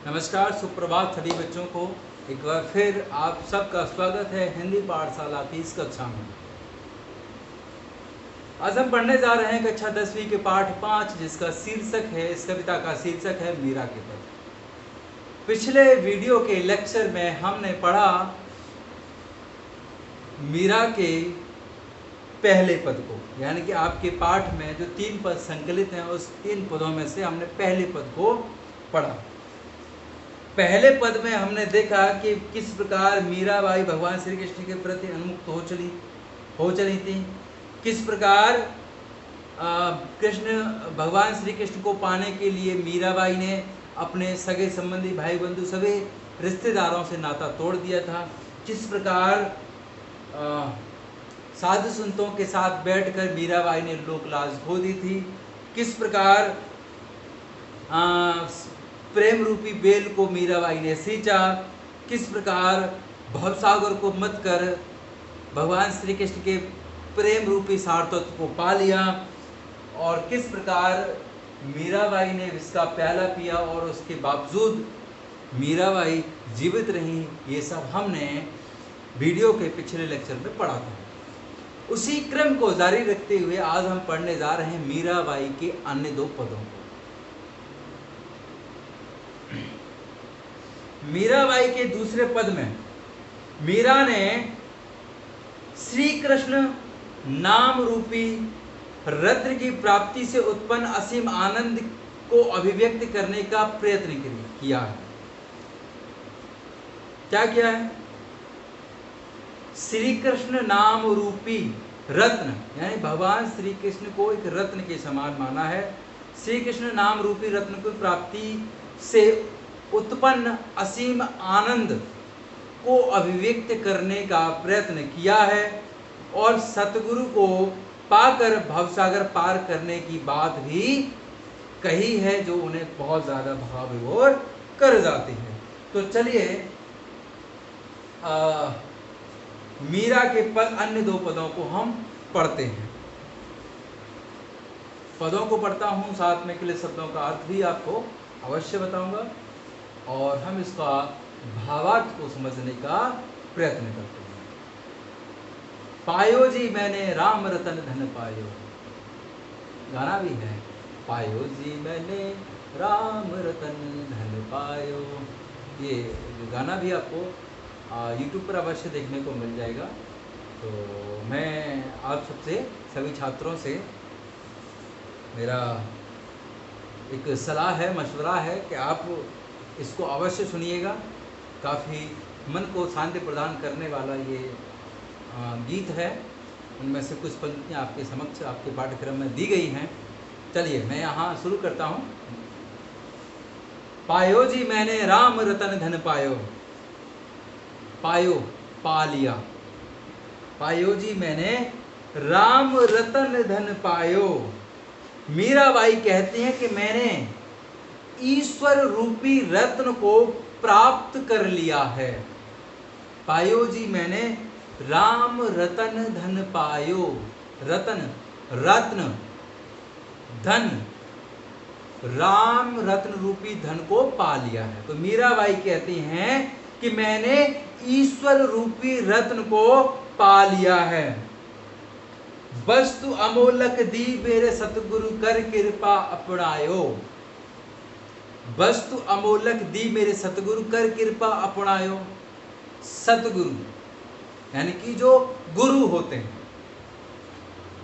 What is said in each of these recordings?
नमस्कार, सुप्रभात सभी बच्चों को। एक बार फिर आप सबका स्वागत है हिंदी पाठशाला की इस कक्षा में। आज हम पढ़ने जा रहे हैं कक्षा 10वीं के पाठ 5, जिसका शीर्षक है, इस कविता का शीर्षक है मीरा के पद। पिछले वीडियो के लेक्चर में हमने पढ़ा मीरा के पहले पद को, यानी कि आपके पाठ में जो 3 पद संकलित हैं उस 3 पदों में से हमने पहले पद को पढ़ा। पहले पद में हमने देखा कि किस प्रकार मीराबाई भगवान श्री कृष्ण के प्रति उन्मुक्त हो चली थी, किस प्रकार कृष्ण भगवान श्री कृष्ण को पाने के लिए मीराबाई ने अपने सगे संबंधी भाई बंधु सभी रिश्तेदारों से नाता तोड़ दिया था, किस प्रकार साधु संतों के साथ बैठकर मीराबाई ने लोक लाज खो दी थी, किस प्रकार प्रेम रूपी बेल को मीराबाई ने सींचा, किस प्रकार भवसागर को मत कर भगवान श्री कृष्ण के प्रेम रूपी सारतत्व को पा लिया, और किस प्रकार मीराबाई ने इसका प्याला पिया और उसके बावजूद मीराबाई जीवित रही। ये सब हमने वीडियो के पिछले लेक्चर में पढ़ा था। उसी क्रम को जारी रखते हुए आज हम पढ़ने जा रहे हैं मीराबाई के अन्य 2 पदों को। मीराबाई के दूसरे पद में मीरा ने श्री कृष्ण नाम रूपी रत्न की प्राप्ति से उत्पन्न असीम आनंद को अभिव्यक्त करने का प्रयत्न किया है। क्या किया है? श्री कृष्ण नाम रूपी रत्न, यानी भगवान श्री कृष्ण को एक रत्न के समान माना है। श्री कृष्ण नाम रूपी रत्न की प्राप्ति से उत्पन्न असीम आनंद को अभिव्यक्त करने का प्रयत्न किया है, और सतगुरु को पाकर भवसागर पार करने की बात भी कही है, जो उन्हें बहुत ज्यादा भाव विभोर कर जाती है। तो चलिए मीरा के पद अन्य 2 पदों को हम पढ़ते हैं। पदों को पढ़ता हूं, साथ में के शब्दों का अर्थ भी आपको अवश्य बताऊंगा, और हम इसका भावार्थ को समझने का प्रयत्न करते हैं। पायो जी मैंने राम रतन धन पायो, गाना भी है, पायो जी मैंने राम रतन धन पायो। ये गाना भी आपको YouTube पर अवश्य देखने को मिल जाएगा। तो मैं आप सबसे, सभी छात्रों से मेरा एक सलाह है, मशवरा है कि आप इसको अवश्य सुनिएगा। काफ़ी मन को शांति प्रदान करने वाला ये गीत है। उनमें से कुछ पंक्तियाँ आपके समक्ष आपके पाठ्यक्रम में दी गई हैं। चलिए मैं यहाँ शुरू करता हूँ। पायो जी मैंने राम रतन धन पायो, पायो पा लिया, पायो जी मैंने राम रतन धन पायो। मीराबाई कहती हैं कि मैंने ईश्वर रूपी रत्न को प्राप्त कर लिया है। पायो जी मैंने राम रतन धन पायो, रतन रत्न धन, राम रत्न रूपी धन को पा लिया है। तो मीराबाई कहती हैं कि मैंने ईश्वर रूपी रत्न को पा लिया है। वस्तु अमोलक दी मेरे सतगुरु कर कृपा अपनायो, वस्तु अमोलक दी मेरे सतगुरु कर कृपा अपनायो। सतगुरु यानी कि जो गुरु होते हैं,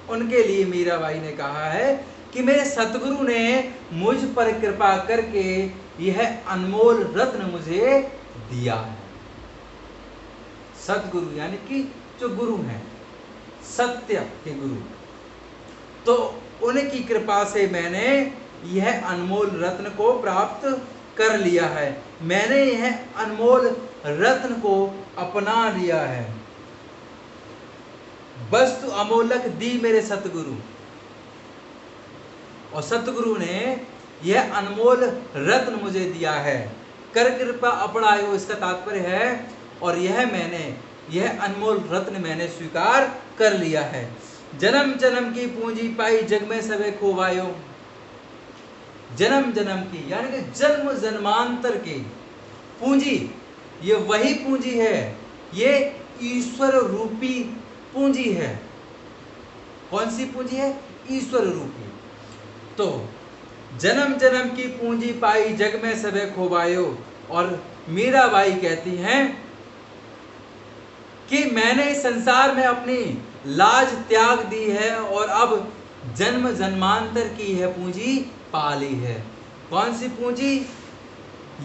उनके लिए मीराबाई ने कहा है कि मेरे सतगुरु ने मुझ पर कृपा करके यह अनमोल रत्न मुझे दिया है। सतगुरु यानी कि जो गुरु हैं, सत्य के गुरु, तो उनकी कृपा से मैंने यह अनमोल रत्न को प्राप्त कर लिया है। मैंने यह अनमोल रत्न को अपना लिया है। वस्तु अमोलक दी मेरे सतगुरु, और सतगुरु ने यह अनमोल रत्न मुझे दिया है। कर कृपा अपनायो, इसका तात्पर्य है, और यह अनमोल रत्न मैंने स्वीकार कर लिया है। जन्म जन्म की पूंजी पाई जग में सबे खोवायो, जन्म जन्म की यानी कि जन्म जन्मांतर की पूंजी, ये वही पूंजी है, ये ईश्वर रूपी पूंजी है। कौन सी पूंजी है? ईश्वर रूपी। तो जन्म जन्म की पूंजी पाई जग में सबे खोबायो। और मीराबाई कहती हैं कि मैंने इस संसार में अपनी लाज त्याग दी है और अब जन्म जन्मांतर की यह पूंजी पाली है। कौन सी पूंजी?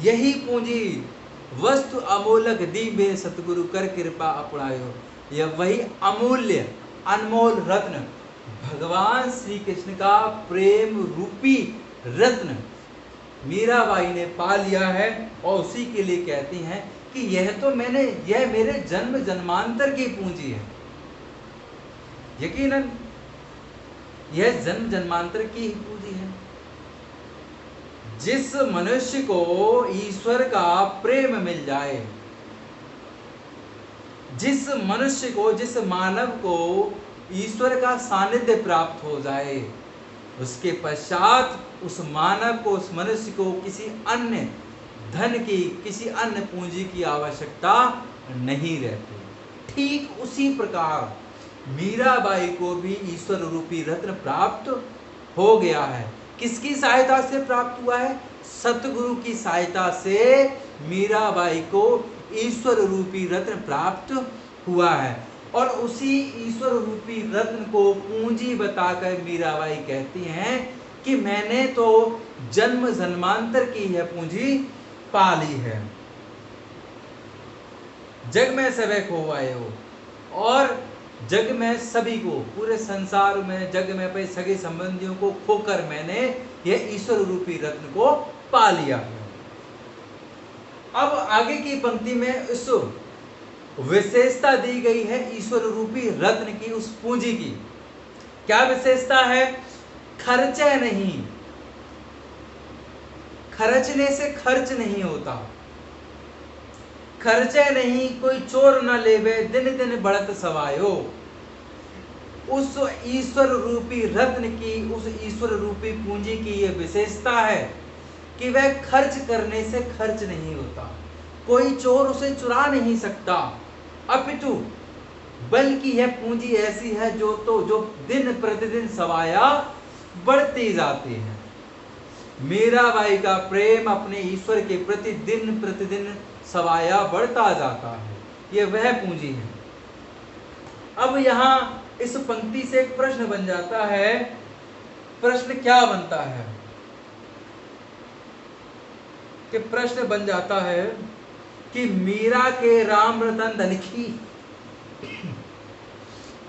यही पूंजी वस्तु अमूलक दी बे सतगुरु कर कृपा अपनायो। यह वही अमूल्य अनमोल रत्न भगवान श्री कृष्ण का प्रेम रूपी रत्न मीराबाई ने पा लिया है और उसी के लिए कहती हैं कि यह मेरे जन्म जन्मांतर की पूंजी है। यकीनन यह जन्म जन्मांतर की ही पूंजी है। जिस मनुष्य को ईश्वर का प्रेम मिल जाए, जिस मनुष्य को, जिस मानव को ईश्वर का सानिध्य प्राप्त हो जाए, उसके पश्चात उस मानव को, उस मनुष्य को किसी अन्य धन की, किसी अन्य पूंजी की आवश्यकता नहीं रहती। ठीक उसी प्रकार मीराबाई को भी ईश्वर रूपी रत्न प्राप्त हो गया है। किसकी सहायता से प्राप्त हुआ है? सतगुरु की सहायता से मीराबाई को ईश्वर रूपी रत्न प्राप्त हुआ है। और उसी ईश्वर रूपी रत्न को पूंजी बताकर मीराबाई कहती हैं कि मैंने तो जन्म जन्मांतर की यह पूंजी पाली है। जग में सबे खोवायो, और जग में सभी को, पूरे संसार में, जग में अपने सगे संबंधियों को खोकर मैंने यह ईश्वर रूपी रत्न को पा लिया है। अब आगे की पंक्ति में इस विशेषता दी गई है ईश्वर रूपी रत्न की, उस पूंजी की। क्या विशेषता है? खर्चे नहीं, खर्चने से खर्च नहीं होता, खर्चे नहीं, कोई चोर न लेवे, दिन दिन बढ़त सवायो। उस ईश्वर रूपी रत्न की, उस ईश्वर रूपी पूंजी की यह विशेषता है कि वह खर्च करने से खर्च नहीं होता, कोई चोर उसे चुरा नहीं सकता, अपितु बल्कि यह पूंजी ऐसी है जो दिन प्रतिदिन सवाया बढ़ती जाती है। मीराबाई का प्रेम अपने ईश्वर के प्रति दिन प्रतिदिन सवाया बढ़ता जाता है, यह वह पूंजी है। अब यहां इस पंक्ति से एक प्रश्न बन जाता है। प्रश्न क्या बनता है? कि प्रश्न बन जाता है कि मीरा के राम रतन धन की,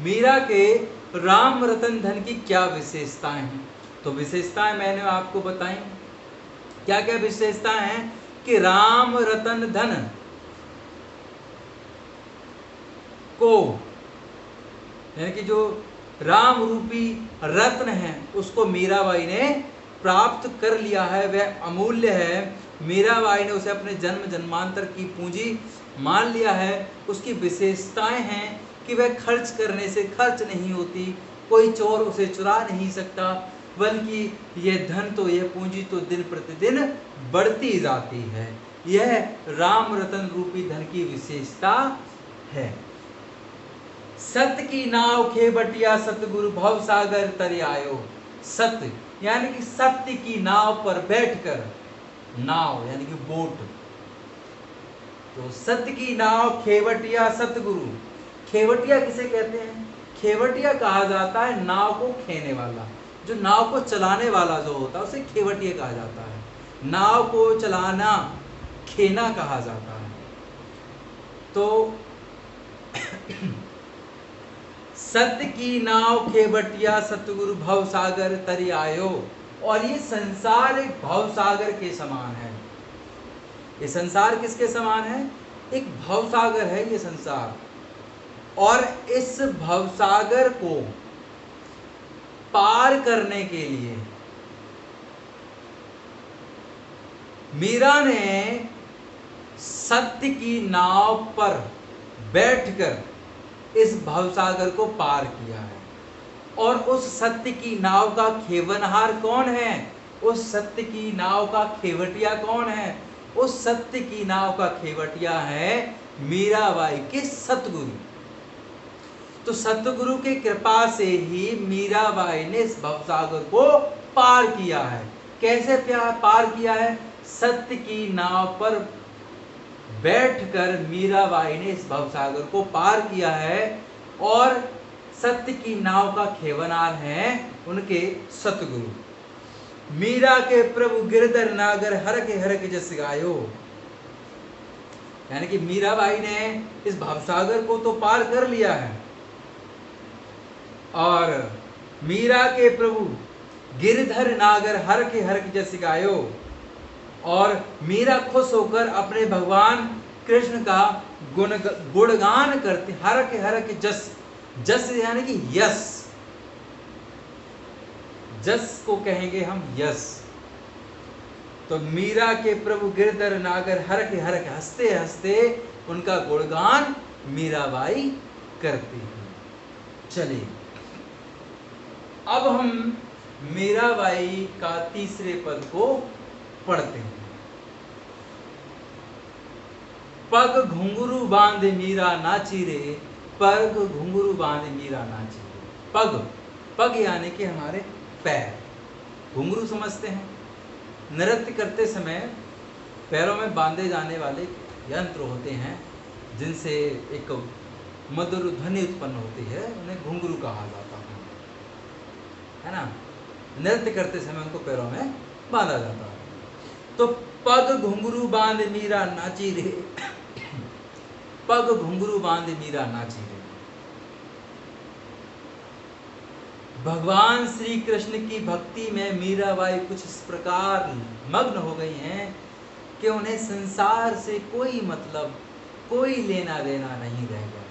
मीरा के राम रतन धन की क्या विशेषताएं हैं? तो विशेषताएं मैंने आपको बताई। क्या क्या विशेषताएं हैं? कि राम रतन धन को, यानी कि जो राम रूपी रत्न है उसको मीराबाई ने प्राप्त कर लिया है, वह अमूल्य है। मीराबाई ने उसे अपने जन्म जन्मांतर की पूंजी मान लिया है। उसकी विशेषताएं हैं कि वह खर्च करने से खर्च नहीं होती, कोई चोर उसे चुरा नहीं सकता, बल्कि यह धन तो, यह पूंजी तो दिन प्रतिदिन बढ़ती जाती है। यह राम रतन रूपी धन की विशेषता है। सत्य की नाव खेबटिया सतगुरु भव सागर तरी आयो। सत्य यानी कि सत्य की नाव पर बैठकर, नाव यानी कि बोट, तो सत्य की नाव खेवटिया सतगुरु। खेवटिया किसे कहते हैं? खेवटिया कहा जाता है नाव को खेने वाला, जो नाव को चलाने वाला जो होता है उसे खेवटिया कहा जाता है। नाव को चलाना, खेना कहा जाता है। तो सत्य की नाव खेवटिया सतगुरु भव सागर तरी आयो। और ये संसार एक भव सागर के समान है। ये संसार किसके समान है? एक भव सागर है ये संसार। और इस भव सागर को पार करने के लिए मीरा ने सत्य की नाव पर बैठकर इस भवसागर को पार किया है। और उस सत्य की नाव का खेवनहार कौन है? उस सत्य की नाव का खेवटिया कौन है? उस सत्य की नाव का खेवटिया है मीराबाई के सतगुरु। तो सतगुरु के कृपा से ही मीराबाई ने इस भवसागर को पार किया है। कैसे पार किया है? सत्य की नाव पर बैठकर मीराबाई ने इस भवसागर को पार किया है। और सत्य की नाव का खेवनार है उनके सतगुरु। मीरा के प्रभु गिरधर नागर हर के जस गायो। यानी कि मीराबाई ने इस भवसागर को तो पार कर लिया है, और मीरा के प्रभु गिरधर नागर हर के जस गायो। और मीरा खुश होकर अपने भगवान कृष्ण का गुणगान करते। हर के जस, जस यानी कि यश, जस को कहेंगे हम यश। तो मीरा के प्रभु गिरधर नागर हर के हंसते हंसते उनका गुणगान मीराबाई करती है। चलिए अब हम मीराबाई का तीसरे पद को पढ़ते हैं। पग घुंघरू बांध मीरा नाची रे, पग घुंघरू बांध मीरा नाची रे। पग, पग यानी कि हमारे पैर, घुंघरू समझते हैं। नृत्य करते समय पैरों में बांधे जाने वाले यंत्र होते हैं जिनसे एक मधुर ध्वनि उत्पन्न होती है, उन्हें घुंघरू कहा जाता है ना। नृत्य करते समय उनको पैरों में बांधा जाता है। तो पग घुंघरू बांध मीरा नाची रे, पग घुंघरू बांध मीरा नाची रे। भगवान श्री कृष्ण की भक्ति में मीराबाई कुछ इस प्रकार मग्न हो गई हैं कि उन्हें संसार से कोई मतलब, कोई लेना देना नहीं रह गया।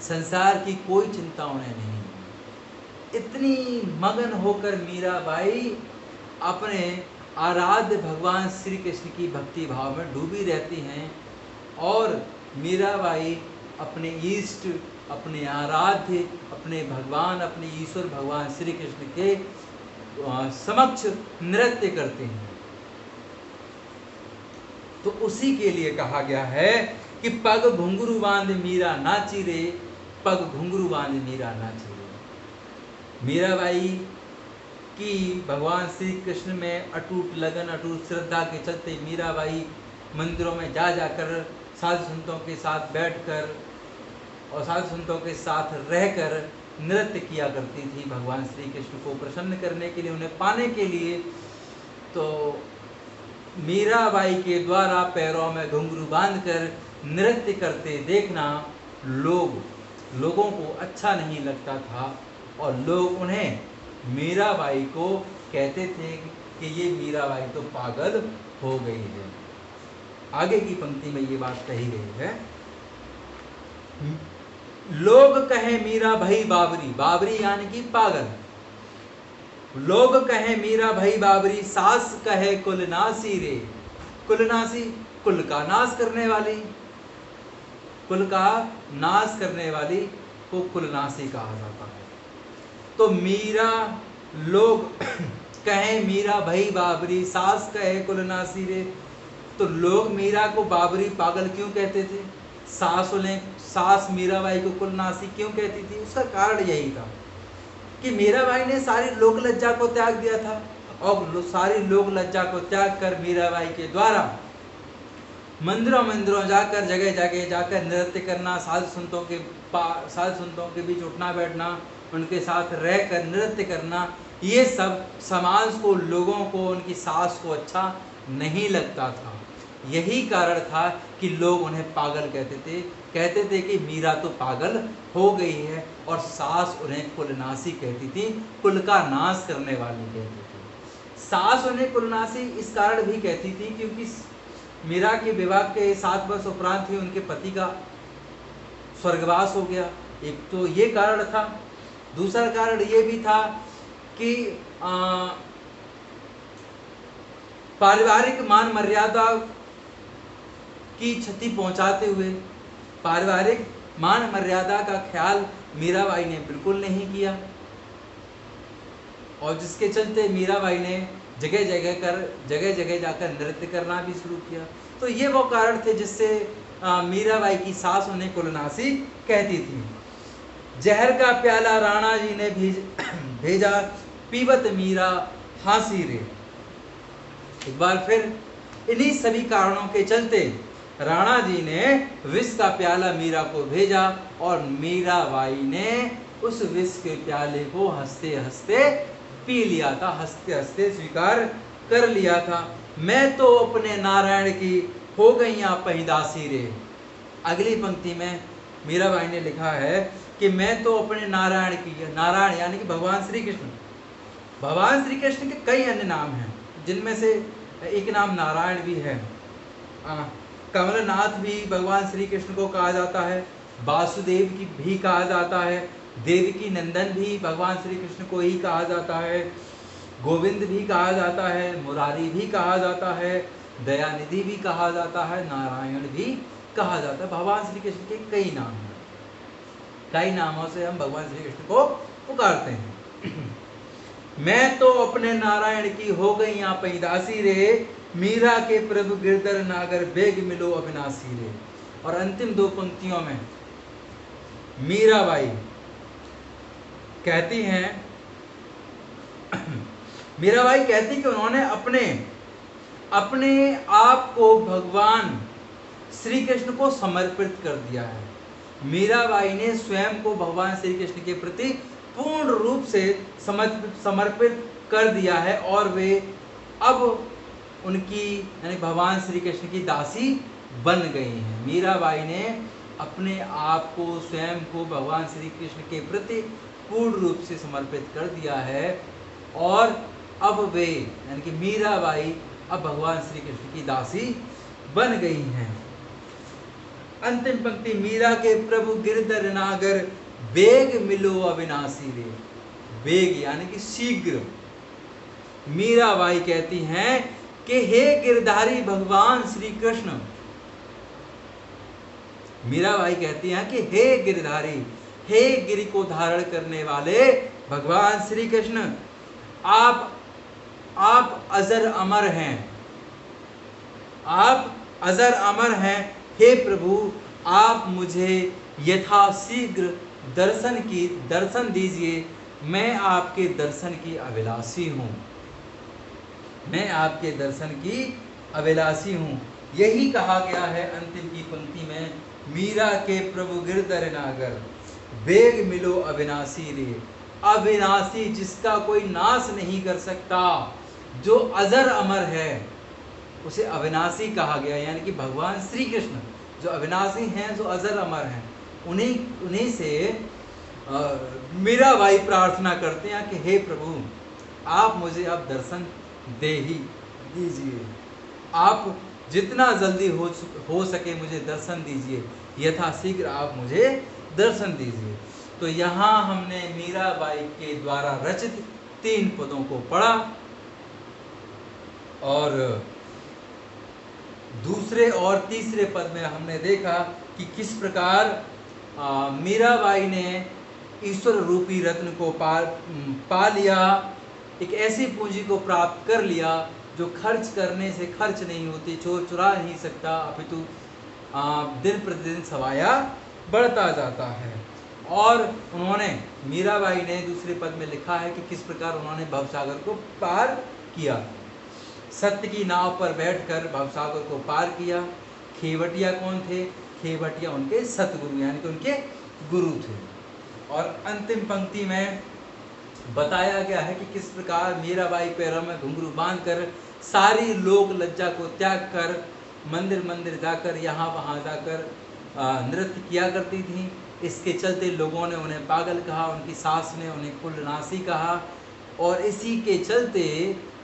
संसार की कोई चिंता उन्हें नहीं। इतनी मगन होकर मीराबाई अपने आराध्य भगवान श्री कृष्ण की भक्ति भाव में डूबी रहती हैं। और मीराबाई अपने इष्ट, अपने आराध्य, अपने भगवान, अपने ईश्वर भगवान श्री कृष्ण के समक्ष नृत्य करते हैं। तो उसी के लिए कहा गया है कि पग घुंघरू बांध मीरा नाची रे, पग घुंघरू बांध मीरा नाची रे। मीराबाई की भगवान श्री कृष्ण में अटूट लगन, अटूट श्रद्धा के चलते मीराबाई मंदिरों में जा जाकर साधु संतों के साथ बैठकर और साधु संतों के साथ रहकर नृत्य किया करती थी भगवान श्री कृष्ण को प्रसन्न करने के लिए, उन्हें पाने के लिए। तो मीराबाई के द्वारा पैरों में घुंघरू बांधकर नृत्य करते देखना लोगों को अच्छा नहीं लगता था, और लोग उन्हें, मीराबाई को कहते थे कि ये मीराबाई तो पागल हो गई है। आगे की पंक्ति में ये बात कही गई है, लोग कहे मीरा भई बाबरी, बाबरी यानी कि पागल। लोग कहे मीरा भई बाबरी, सास कहे कुलनासी रे। कुलनासी, कुल का नाश करने वाली, कुल का नाश करने वाली को कुलनासी कहा जाता है। तो मीरा, लोग कहे मीरा भई बाबरी, सास कहे कुलनासी रे। तो लोग मीरा को बाबरी, पागल क्यों कहते थे? सास मीराबाई को कुलनासी क्यों कहती थी? उसका कारण यही था कि मीराबाई ने सारी लोक लज्जा को त्याग दिया था, और सारी लोक लज्जा को त्याग कर मीराबाई के द्वारा मंदिरों जाकर, जगह जगह जाकर नृत्य करना, साधु संतों के बीच उठना बैठना, उनके साथ रहकर नृत्य करना, ये सब समाज को, लोगों को, उनकी सास को अच्छा नहीं लगता था। यही कारण था कि लोग उन्हें पागल कहते थे कि मीरा तो पागल हो गई है, और सास उन्हें कुलनासी कहती थी, कुल का नाश करने वाली कहती थी। सास उन्हें कुलनासी इस कारण भी कहती थी क्योंकि मीरा के विवाह के 7 वर्ष उपरांत ही उनके पति का स्वर्गवास हो गया। एक तो ये कारण था। दूसरा कारण ये भी था कि पारिवारिक मान मर्यादा की क्षति पहुंचाते हुए पारिवारिक मान मर्यादा का ख्याल मीराबाई ने बिल्कुल नहीं किया, और जिसके चलते मीराबाई ने जगह जगह जाकर नृत्य करना भी शुरू किया। तो ये वो कारण थे जिससे मीराबाई की सास उन्हें कुलनासी कहती थी। जहर का प्याला राणा जी ने भेजा, पीबत मीरा हासी रे। एक बार फिर इन्हीं सभी कारणों के चलते राणा जी ने विष का प्याला मीरा को भेजा और मीराबाई ने उस विष के प्याले को हंसते हंसते पी लिया था, हंसते हंसते स्वीकार कर लिया था। मैं तो अपने नारायण की हो गई पहिदासी रे। अगली पंक्ति में मीराबाई ने लिखा है कि मैं तो अपने नारायण की, नारायण यानी कि भगवान श्री कृष्ण, भगवान श्री कृष्ण के कई अन्य नाम हैं जिनमें से एक नाम नारायण भी है। कमलनाथ भी भगवान श्री कृष्ण को कहा जाता है, वासुदेव की भी कहा जाता है, देवकी नंदन भी भगवान श्री कृष्ण को ही कहा जाता है, गोविंद भी कहा जाता है, मुरारी भी कहा जाता है, दयानिधि भी कहा जाता है, नारायण भी कहा जाता है। भगवान श्री कृष्ण के कई नाम हैं, कई नामों से हम भगवान श्री कृष्ण को पुकारते हैं। मैं तो अपने नारायण की हो गई यहाँ पैदासी रे, मीरा के प्रभु गिरधर नागर बेग मिलो अविनाशी रे। और अंतिम दो पंक्तियों में मीराबाई कहती हैं, मीराबाई कहती कि उन्होंने अपने आप को भगवान श्री कृष्ण को समर्पित कर दिया है। मीराबाई ने स्वयं को भगवान श्री कृष्ण के प्रति पूर्ण रूप से समर्पित कर दिया है और वे अब उनकी यानी भगवान श्री कृष्ण की दासी बन गई हैं। मीराबाई ने अपने आप को, स्वयं को भगवान श्री कृष्ण के प्रति पूर्ण रूप से समर्पित कर दिया है और अब वे यानी कि मीराबाई अब भगवान श्री कृष्ण की दासी बन गई हैं। अंतिम पंक्ति, मीरा के प्रभु गिरधर नागर बेग मिलो अविनाशी रे। बेग यानी कि शीघ्र। मीराबाई कहती हैं कि हे गिरधारी भगवान श्री कृष्ण, मीराबाई कहती हैं कि हे गिरधारी, हे गिरि को धारण करने वाले भगवान श्री कृष्ण, आप अजर अमर हैं, आप अजर अमर हैं। हे प्रभु, आप मुझे यथाशीघ्र दर्शन दीजिए। मैं आपके दर्शन की अभिलाषी हूँ, मैं आपके दर्शन की अभिलाषी हूँ। यही कहा गया है अंतिम की पंक्ति में, मीरा के प्रभु गिरधर नागर बेग मिलो अविनाशी रे। अविनाशी, जिसका कोई नाश नहीं कर सकता, जो अजर अमर है, उसे अविनाशी कहा गया। यानी कि भगवान श्री कृष्ण जो अविनाशी हैं, जो अजर अमर हैं, उन्हीं से मीराबाई प्रार्थना करते हैं कि हे प्रभु, आप मुझे अब दर्शन दे ही दीजिए, आप जितना जल्दी हो सके मुझे दर्शन दीजिए, यथाशीघ्र आप मुझे दर्शन दीजिए। तो यहाँ हमने मीराबाई के द्वारा रचित 3 पदों को पढ़ा और दूसरे और तीसरे पद में हमने देखा कि किस प्रकार मीराबाई ने ईश्वर रूपी रत्न को पा लिया, एक ऐसी पूंजी को प्राप्त कर लिया जो खर्च करने से खर्च नहीं होती, चोर चुरा नहीं सकता, अपितु दिन प्रतिदिन सवाया बढ़ता जाता है। और उन्होंने, मीराबाई ने दूसरे पद में लिखा है कि किस प्रकार उन्होंने भवसागर को पार किया, सत्य की नाव पर बैठकर भवसागर को पार किया। खेवटिया कौन थे? खेवटिया उनके सतगुरु यानी कि उनके गुरु थे। और अंतिम पंक्ति में बताया गया है कि किस प्रकार मीराबाई पैरों में घुंघरू बांधकर सारी लोक लज्जा को त्याग कर मंदिर मंदिर जाकर, यहाँ वहाँ जाकर नृत्य किया करती थी। इसके चलते लोगों ने उन्हें पागल कहा, उनकी सास ने उन्हें कुलनासी कहा और इसी के चलते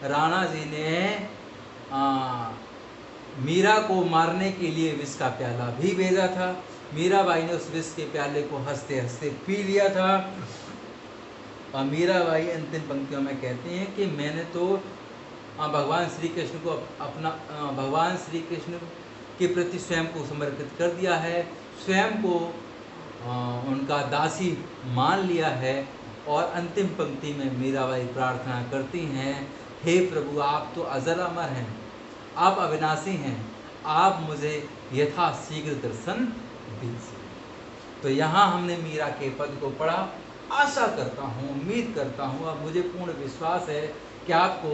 राणा जी ने मीरा को मारने के लिए विष का प्याला भी भेजा था। मीराबाई ने उस विष के प्याले को हंसते हंसते पी लिया था। और मीराबाई अंतिम पंक्तियों में कहती हैं कि मैंने तो भगवान श्री कृष्ण को भगवान श्री कृष्ण के प्रति स्वयं को समर्पित कर दिया है, स्वयं को उनका दासी मान लिया है। और अंतिम पंक्ति में मीराबाई प्रार्थना करती हैं, हे प्रभु, आप तो अजर अमर हैं, आप अविनाशी हैं, आप मुझे यथा शीघ्र दर्शन दीजिए। तो यहाँ हमने मीरा के पद को पढ़ा। आशा करता हूँ, उम्मीद करता हूँ, अब मुझे पूर्ण विश्वास है कि आपको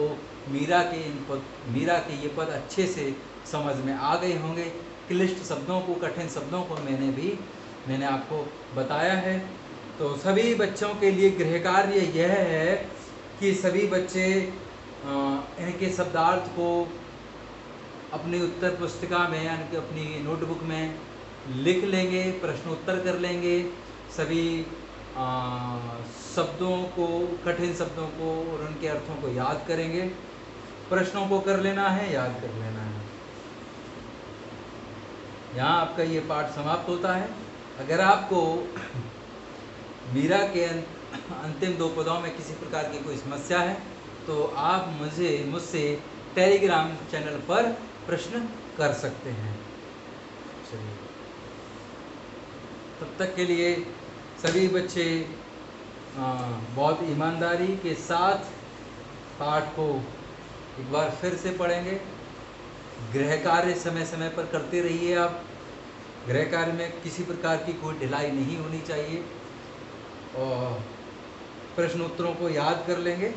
मीरा के ये पद अच्छे से समझ में आ गए होंगे। क्लिष्ट शब्दों को, कठिन शब्दों को मैंने आपको बताया है। तो सभी बच्चों के लिए गृह कार्य यह है कि सभी बच्चे इनके शब्दार्थ को अपनी उत्तर पुस्तिका में, यानी कि अपनी नोटबुक में लिख लेंगे, प्रश्न उत्तर कर लेंगे। सभी शब्दों को, कठिन शब्दों को और उनके अर्थों को याद करेंगे। प्रश्नों को कर लेना है, याद कर लेना है। यहाँ आपका ये पाठ समाप्त होता है। अगर आपको मीरा के अंतिम 2 पदों में किसी प्रकार की कोई समस्या है तो आप मुझसे टेलीग्राम चैनल पर प्रश्न कर सकते हैं। चलिए, तब तक के लिए सभी बच्चे बहुत ईमानदारी के साथ पाठ को एक बार फिर से पढ़ेंगे। गृह कार्य समय समय पर करते रहिए। आप गृह कार्य में किसी प्रकार की कोई ढिलाई नहीं होनी चाहिए और प्रश्न उत्तरों को याद कर लेंगे।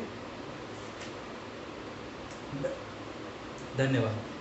धन्यवाद।